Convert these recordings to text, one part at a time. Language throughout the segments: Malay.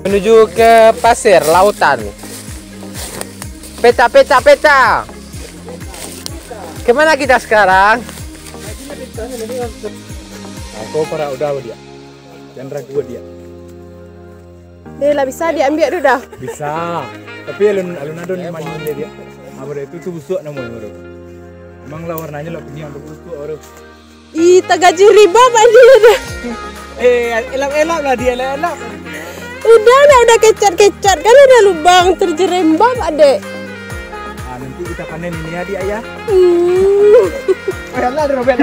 Menuju ke pasir lautan. Peta. Kemana kita sekarang? Aku para udah dia. Jangan ragu dia. Dia lah bisa diambil dulu dah. Bisa. Tapi alun adon main dia. Apa itu tuh busuk namanya baru. Emang lah warnanya lo punya untuk busuk baru. Ih, tak gaji riba mandi dah. Elap lah dia elap. Udah kecat kan ada lubang terjerembab adek. Ah, nanti kita panen ini ya dia ya. Ayolah Robert.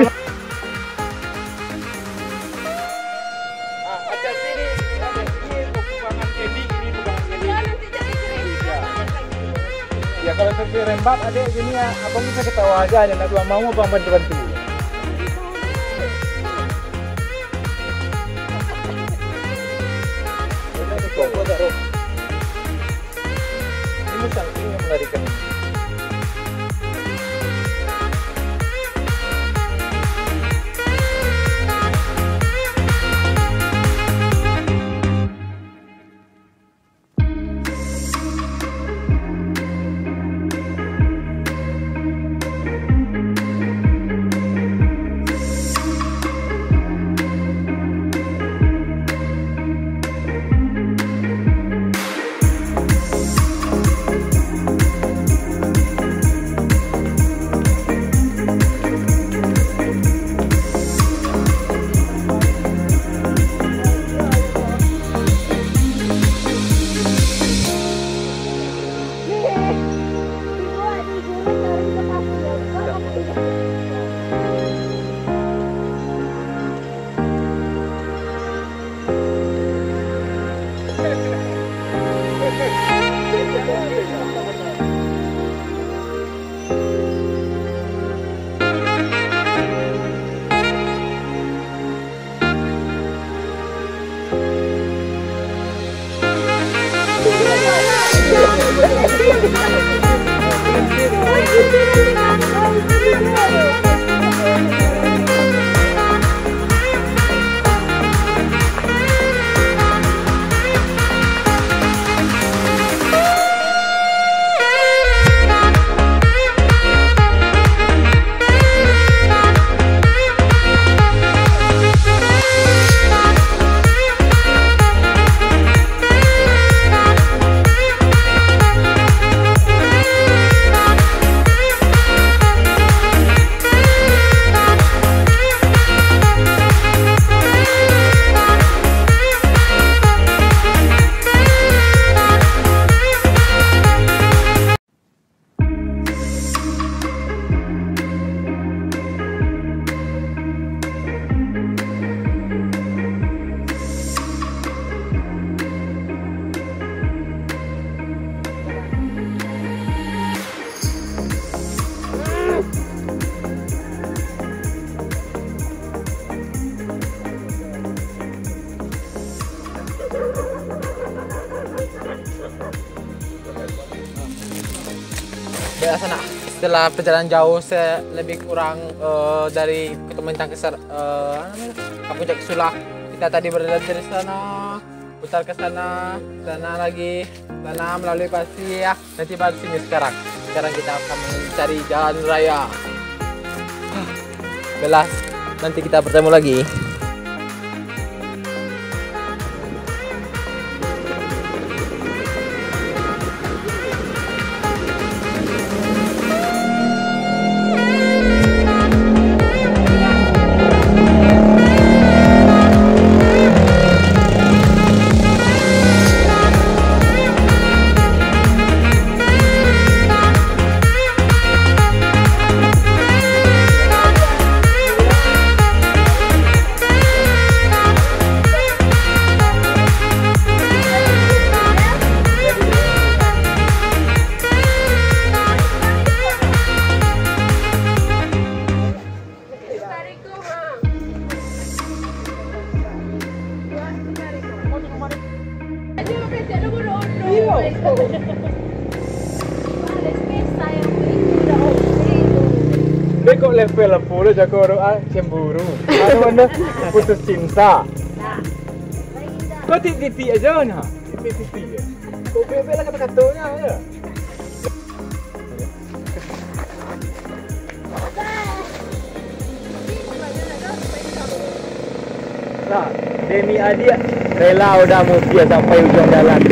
Ya kalau terjerembab adek gini ya, abang bisa ketawa aja, ada dua mau abang bantu. Ini saking yang melarikan. Sana. Setelah perjalanan jauh, lebih kurang dari Ketumintang ke Puncak Sulak. Kita tadi berada dari sana, putar ke sana lagi, sana melalui pasir. Nanti baru sini sekarang. Sekarang kita akan mencari jalan raya. Belas, nanti kita bertemu lagi. Dia kok level 10 jago orang cemburu. Anu anda putus cinta. Kok titik aja nah. PPP ya. Kok PP lah kata-katanya ya. Nah, Demi Adia rela udah mau dia sampai ujung jalan.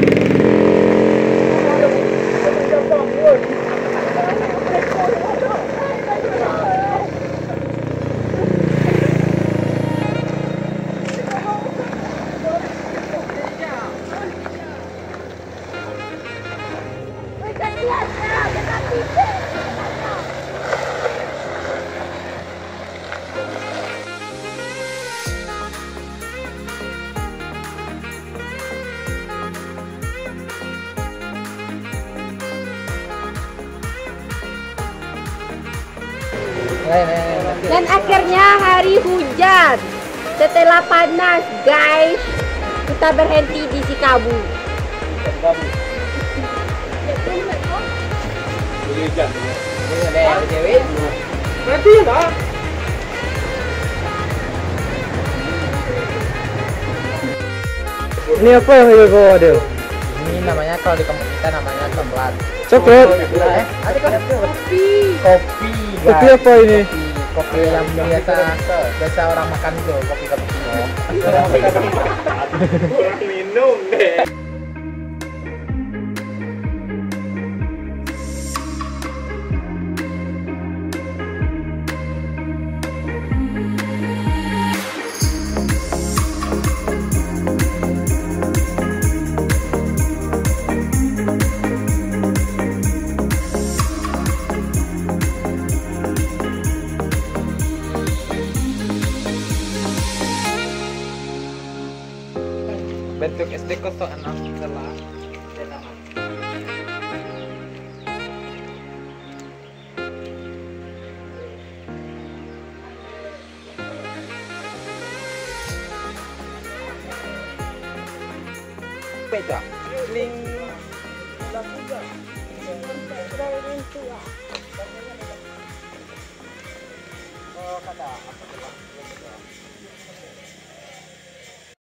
Dan akhirnya hari hujan. Setelah panas, guys, kita berhenti di Sikabu. Berarti ya, ini apa yang ibu bawa dia? Ini namanya kalau di kampung kita namanya coklat. Coklat. Ada kan kopi. Kopi. Kopi apa ini? Kopi yang biasa orang makan tuh, kopi cappuccino. Kurang minum deh. Bentuk SD 06 adalah beda. Link oh kata apa tuh?